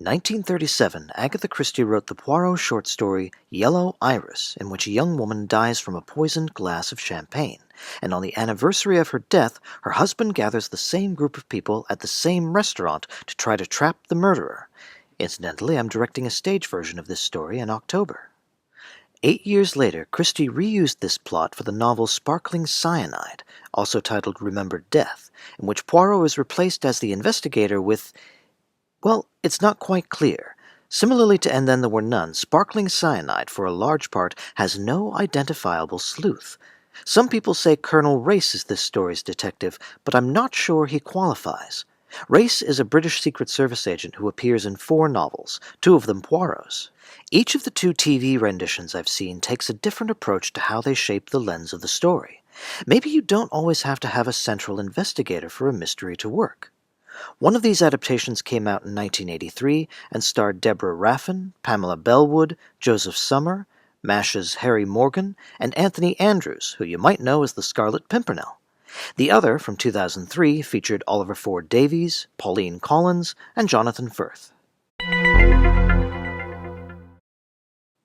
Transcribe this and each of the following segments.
In 1937, Agatha Christie wrote the Poirot short story Yellow Iris, in which a young woman dies from a poisoned glass of champagne, and on the anniversary of her death, her husband gathers the same group of people at the same restaurant to try to trap the murderer. Incidentally, I'm directing a stage version of this story in October. 8 years later, Christie reused this plot for the novel Sparkling Cyanide, also titled Remembered Death, in which Poirot is replaced as the investigator with... well, it's not quite clear. Similarly to And Then There Were None, Sparkling Cyanide, for a large part, has no identifiable sleuth. Some people say Colonel Race is this story's detective, but I'm not sure he qualifies. Race is a British Secret Service agent who appears in 4 novels, 2 of them Poirot's. Each of the 2 TV renditions I've seen takes a different approach to how they shape the lens of the story. Maybe you don't always have to have a central investigator for a mystery to work. One of these adaptations came out in 1983 and starred Deborah Raffin, Pamela Bellwood, Joseph Summer, MASH's Harry Morgan, and Anthony Andrews, who you might know as the Scarlet Pimpernel. The other, from 2003, featured Oliver Ford Davies, Pauline Collins, and Jonathan Firth.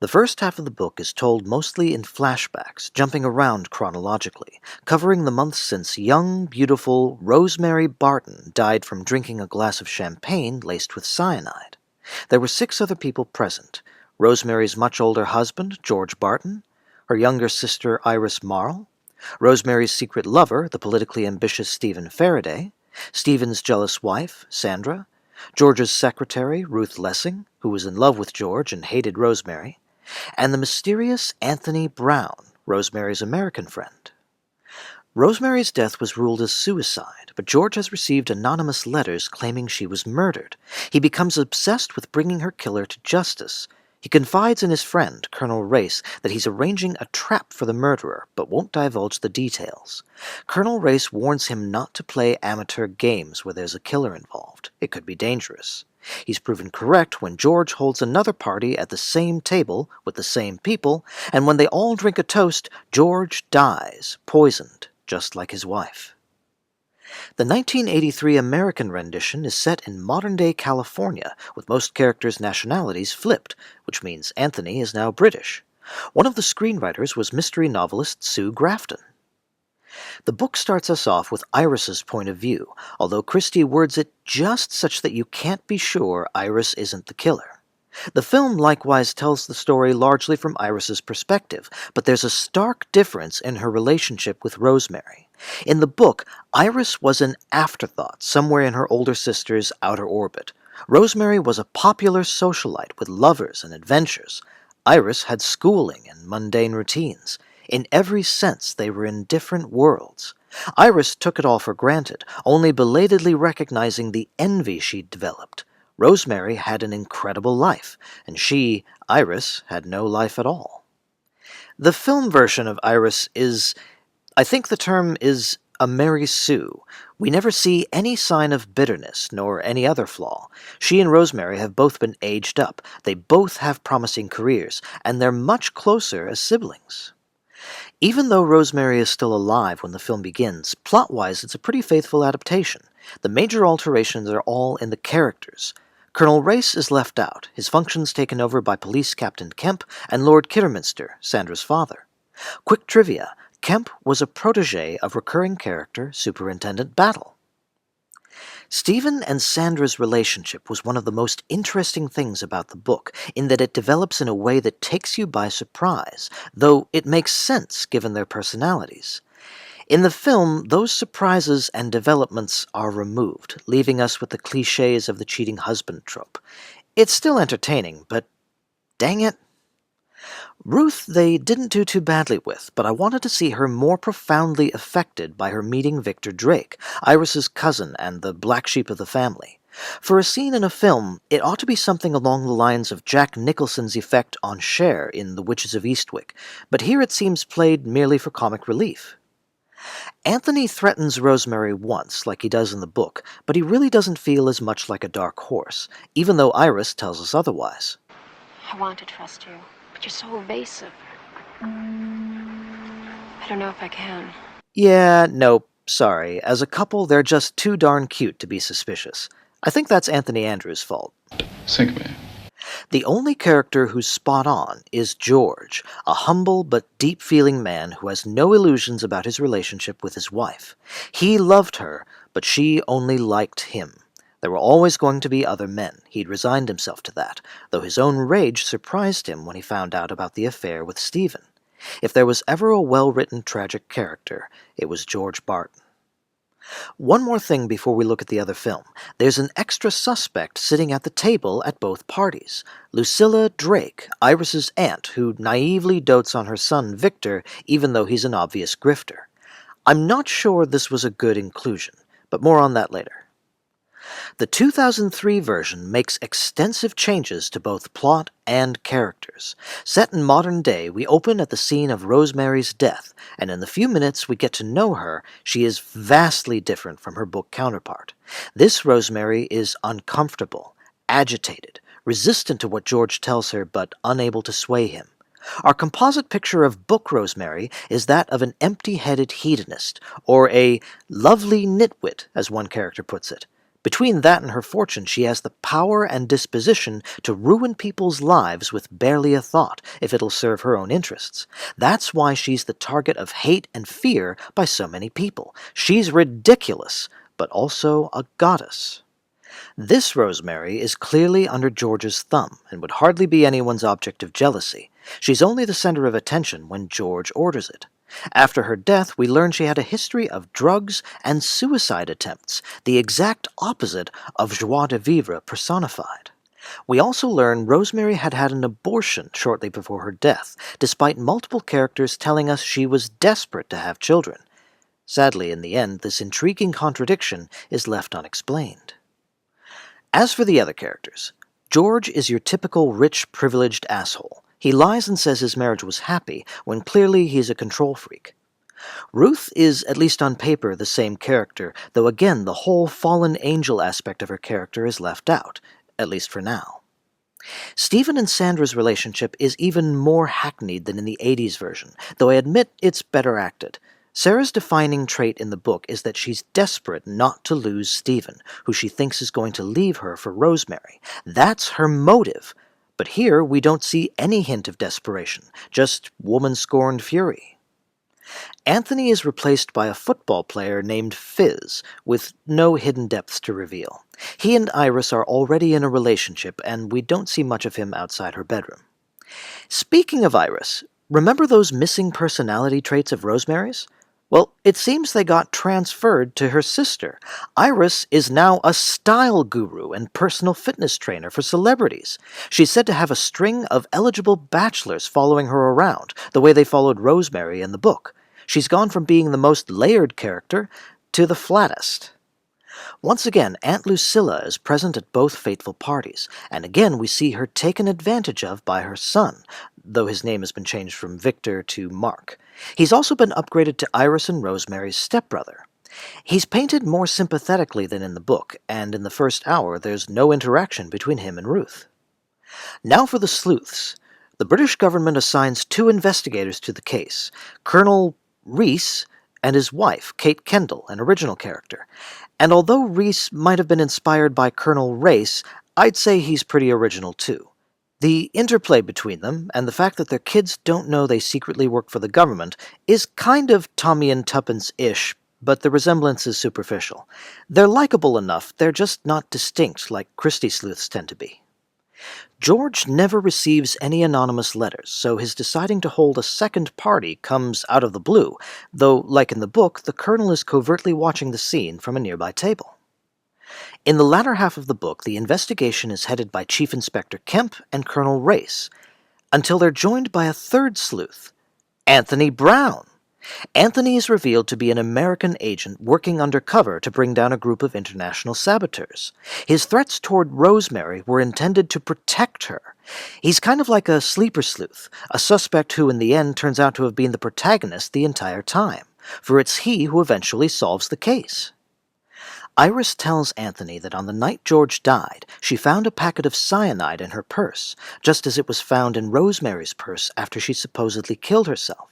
The first half of the book is told mostly in flashbacks, jumping around chronologically, covering the months since young, beautiful Rosemary Barton died from drinking a glass of champagne laced with cyanide. There were 6 other people present: Rosemary's much older husband, George Barton, her younger sister, Iris Marl, Rosemary's secret lover, the politically ambitious Stephen Faraday, Stephen's jealous wife, Sandra, George's secretary, Ruth Lessing, who was in love with George and hated Rosemary, and the mysterious Anthony Brown, Rosemary's American friend. Rosemary's death was ruled as suicide, but George has received anonymous letters claiming she was murdered. He becomes obsessed with bringing her killer to justice. He confides in his friend, Colonel Race, that he's arranging a trap for the murderer, but won't divulge the details. Colonel Race warns him not to play amateur games where there's a killer involved. It could be dangerous. He's proven correct when George holds another party at the same table with the same people, and when they all drink a toast, George dies, poisoned, just like his wife. The 1983 American rendition is set in modern-day California, with most characters' nationalities flipped, which means Anthony is now British. One of the screenwriters was mystery novelist Sue Grafton. The book starts us off with Iris's point of view, although Christie words it just such that you can't be sure Iris isn't the killer. The film likewise tells the story largely from Iris's perspective, but there's a stark difference in her relationship with Rosemary. In the book, Iris was an afterthought somewhere in her older sister's outer orbit. Rosemary was a popular socialite with lovers and adventures. Iris had schooling and mundane routines. In every sense, they were in different worlds. Iris took it all for granted, only belatedly recognizing the envy she'd developed. Rosemary had an incredible life, and she, Iris, had no life at all. The film version of Iris is, I think the term is, a Mary Sue. We never see any sign of bitterness, nor any other flaw. She and Rosemary have both been aged up. They both have promising careers, and they're much closer as siblings. Even though Rosemary is still alive when the film begins, plot-wise it's a pretty faithful adaptation. The major alterations are all in the characters. Colonel Race is left out, his functions taken over by Police Captain Kemp and Lord Kidderminster, Sandra's father. Quick trivia: Kemp was a protege of recurring character Superintendent Battle. Stephen and Sandra's relationship was one of the most interesting things about the book, in that it develops in a way that takes you by surprise, though it makes sense given their personalities. In the film, those surprises and developments are removed, leaving us with the cliches of the cheating husband trope. It's still entertaining, but dang it. Ruth they didn't do too badly with, but I wanted to see her more profoundly affected by her meeting Victor Drake, Iris's cousin and the black sheep of the family. For a scene in a film, it ought to be something along the lines of Jack Nicholson's effect on Cher in The Witches of Eastwick, but here it seems played merely for comic relief. Anthony threatens Rosemary once, like he does in the book, but he really doesn't feel as much like a dark horse, even though Iris tells us otherwise. I want to trust you, but you're so evasive. I don't know if I can. Yeah, nope, sorry. As a couple, they're just too darn cute to be suspicious. I think that's Anthony Andrews' fault. Sink me. The only character who's spot on is George, a humble but deep-feeling man who has no illusions about his relationship with his wife. He loved her, but she only liked him. There were always going to be other men. He'd resigned himself to that, though his own rage surprised him when he found out about the affair with Stephen. If there was ever a well-written tragic character, it was George Barton. One more thing before we look at the other film. There's an extra suspect sitting at the table at both parties. Lucilla Drake, Iris's aunt, who naively dotes on her son Victor, even though he's an obvious grifter. I'm not sure this was a good inclusion, but more on that later. The 2003 version makes extensive changes to both plot and characters. Set in modern day, we open at the scene of Rosemary's death, and in the few minutes we get to know her, she is vastly different from her book counterpart. This Rosemary is uncomfortable, agitated, resistant to what George tells her, but unable to sway him. Our composite picture of book Rosemary is that of an empty-headed hedonist, or a lovely nitwit, as one character puts it. Between that and her fortune, she has the power and disposition to ruin people's lives with barely a thought, if it'll serve her own interests. That's why she's the target of hate and fear by so many people. She's ridiculous, but also a goddess. This Rosemary is clearly under George's thumb, and would hardly be anyone's object of jealousy. She's only the center of attention when George orders it. After her death, we learn she had a history of drugs and suicide attempts, the exact opposite of joie de vivre personified. We also learn Rosemary had had an abortion shortly before her death, despite multiple characters telling us she was desperate to have children. Sadly, in the end, this intriguing contradiction is left unexplained. As for the other characters, George is your typical rich, privileged asshole. He lies and says his marriage was happy, when clearly he's a control freak. Ruth is, at least on paper, the same character, though again the whole fallen angel aspect of her character is left out, at least for now. Stephen and Sandra's relationship is even more hackneyed than in the 80s version, though I admit it's better acted. Sarah's defining trait in the book is that she's desperate not to lose Stephen, who she thinks is going to leave her for Rosemary. That's her motive. But here we don't see any hint of desperation, just woman-scorned fury. Anthony is replaced by a football player named Fizz, with no hidden depths to reveal. He and Iris are already in a relationship, and we don't see much of him outside her bedroom. Speaking of Iris, remember those missing personality traits of Rosemary's? Well, it seems they got transferred to her sister. Iris is now a style guru and personal fitness trainer for celebrities. She's said to have a string of eligible bachelors following her around, the way they followed Rosemary in the book. She's gone from being the most layered character to the flattest. Once again, Aunt Lucilla is present at both fateful parties, and again we see her taken advantage of by her son, though his name has been changed from Victor to Mark. He's also been upgraded to Iris and Rosemary's stepbrother. He's painted more sympathetically than in the book, and in the first hour there's no interaction between him and Ruth. Now for the sleuths. The British government assigns 2 investigators to the case, Colonel Reese and his wife, Kate Kendall, an original character. And although Reese might have been inspired by Colonel Race, I'd say he's pretty original too. The interplay between them, and the fact that their kids don't know they secretly work for the government, is kind of Tommy and Tuppence-ish, but the resemblance is superficial. They're likable enough, they're just not distinct like Christie sleuths tend to be. George never receives any anonymous letters, so his deciding to hold a second party comes out of the blue, though, like in the book, the Colonel is covertly watching the scene from a nearby table. In the latter half of the book, the investigation is headed by Chief Inspector Kemp and Colonel Race, until they're joined by a third sleuth, Anthony Brown. Anthony is revealed to be an American agent working undercover to bring down a group of international saboteurs. His threats toward Rosemary were intended to protect her. He's kind of like a sleeper sleuth, a suspect who in the end turns out to have been the protagonist the entire time, for it's he who eventually solves the case. Iris tells Anthony that on the night George died, she found a packet of cyanide in her purse, just as it was found in Rosemary's purse after she supposedly killed herself.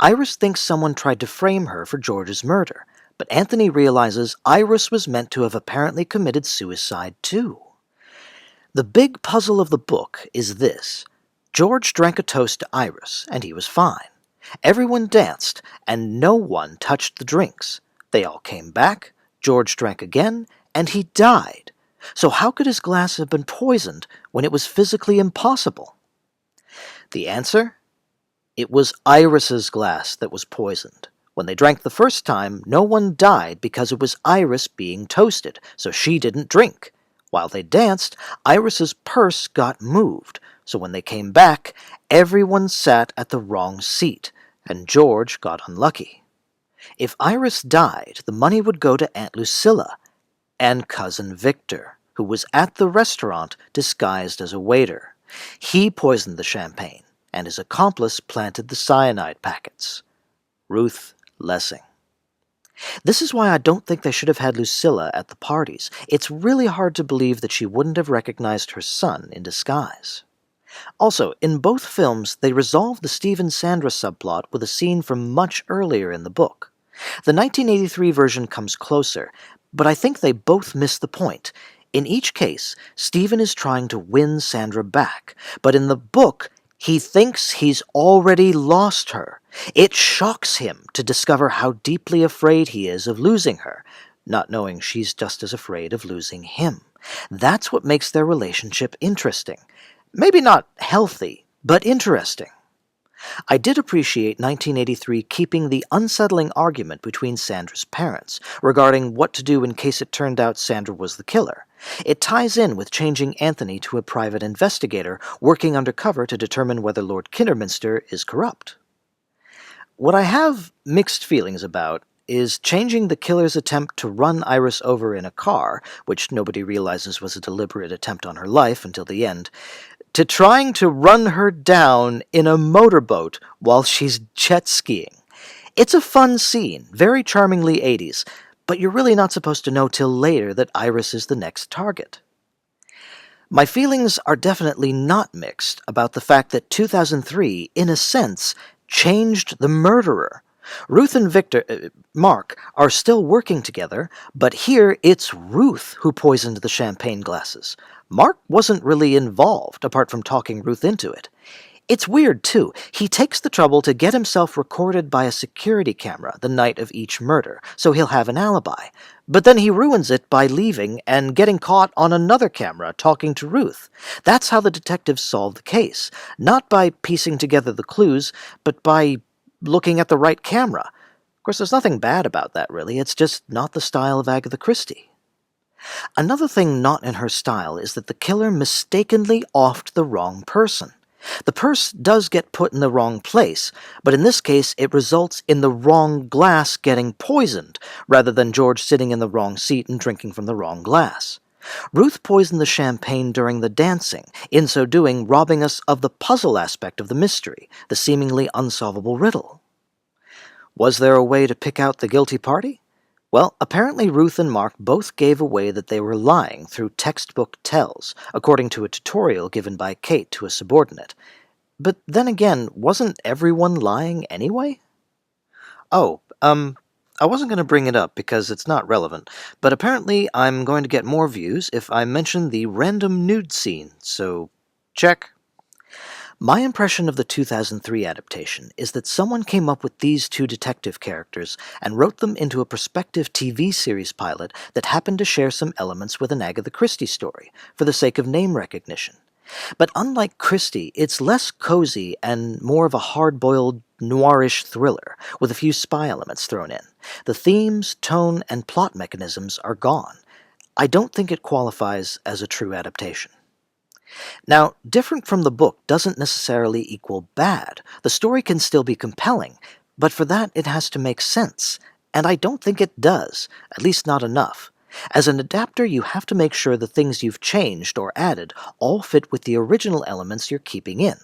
Iris thinks someone tried to frame her for George's murder, But Anthony realizes Iris was meant to have apparently committed suicide too. The big puzzle of the book is this. George drank a toast to Iris, and he was fine. Everyone danced, and no one touched the drinks. They all came back, George drank again, and he died. So how could his glass have been poisoned when it was physically impossible? The answer? It was Iris's glass that was poisoned. When they drank the first time, no one died because it was Iris being toasted, so she didn't drink. While they danced, Iris's purse got moved, so when they came back, everyone sat at the wrong seat, and George got unlucky. If Iris died, the money would go to Aunt Lucilla and Cousin Victor, who was at the restaurant disguised as a waiter. He poisoned the champagne, and his accomplice planted the cyanide packets. Ruth Lessing. This is why I don't think they should have had Lucilla at the parties. It's really hard to believe that she wouldn't have recognized her son in disguise. Also, in both films, they resolved the Steve and Sandra subplot with a scene from much earlier in the book. The 1983 version comes closer, but I think they both miss the point. In each case, Stephen is trying to win Sandra back, but in the book, he thinks he's already lost her. It shocks him to discover how deeply afraid he is of losing her, not knowing she's just as afraid of losing him. That's what makes their relationship interesting. Maybe not healthy, but interesting. I did appreciate 1983 keeping the unsettling argument between Sandra's parents regarding what to do in case it turned out Sandra was the killer. It ties in with changing Anthony to a private investigator working undercover to determine whether Lord Kidderminster is corrupt. What I have mixed feelings about is changing the killer's attempt to run Iris over in a car, which nobody realizes was a deliberate attempt on her life until the end, to trying to run her down in a motorboat while she's jet skiing. It's a fun scene, very charmingly 80s, but you're really not supposed to know till later that Iris is the next target. My feelings are definitely not mixed about the fact that 2003, in a sense, changed the murderer. Ruth and Mark, are still working together, but here it's Ruth who poisoned the champagne glasses. Mark wasn't really involved, apart from talking Ruth into it. It's weird, too. He takes the trouble to get himself recorded by a security camera the night of each murder, so he'll have an alibi. But then he ruins it by leaving and getting caught on another camera talking to Ruth. That's how the detectives solve the case, not by piecing together the clues, but by looking at the right camera. Of course, there's nothing bad about that, really. It's just not the style of Agatha Christie. Another thing not in her style is that the killer mistakenly offed the wrong person. The purse does get put in the wrong place, but in this case it results in the wrong glass getting poisoned, rather than George sitting in the wrong seat and drinking from the wrong glass. Ruth poisoned the champagne during the dancing, in so doing robbing us of the puzzle aspect of the mystery, the seemingly unsolvable riddle. Was there a way to pick out the guilty party? Well, apparently Ruth and Mark both gave away that they were lying through textbook tells, according to a tutorial given by Kate to a subordinate. But then again, wasn't everyone lying anyway? I wasn't going to bring it up because it's not relevant, but apparently I'm going to get more views if I mention the random nude scene, so check. My impression of the 2003 adaptation is that someone came up with these two detective characters and wrote them into a prospective TV series pilot that happened to share some elements with an Agatha Christie story, for the sake of name recognition. But unlike Christie, it's less cozy and more of a hard-boiled, noirish thriller, with a few spy elements thrown in. The themes, tone, and plot mechanisms are gone. I don't think it qualifies as a true adaptation. Now, different from the book doesn't necessarily equal bad. The story can still be compelling, but for that it has to make sense, and I don't think it does, at least not enough. As an adapter, you have to make sure the things you've changed or added all fit with the original elements you're keeping in.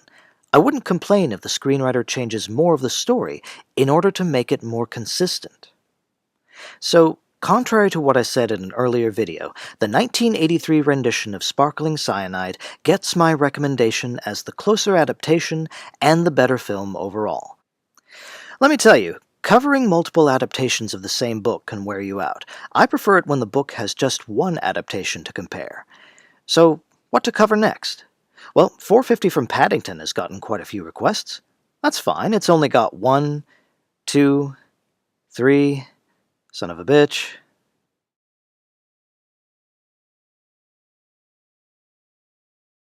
I wouldn't complain if the screenwriter changes more of the story in order to make it more consistent. So, contrary to what I said in an earlier video, the 1983 rendition of Sparkling Cyanide gets my recommendation as the closer adaptation and the better film overall. Let me tell you, Covering multiple adaptations of the same book can wear you out. I prefer it when the book has just one adaptation to compare. So, what to cover next? Well, 450 from Paddington has gotten quite a few requests. That's fine, it's only got 1, 2, 3, son of a bitch,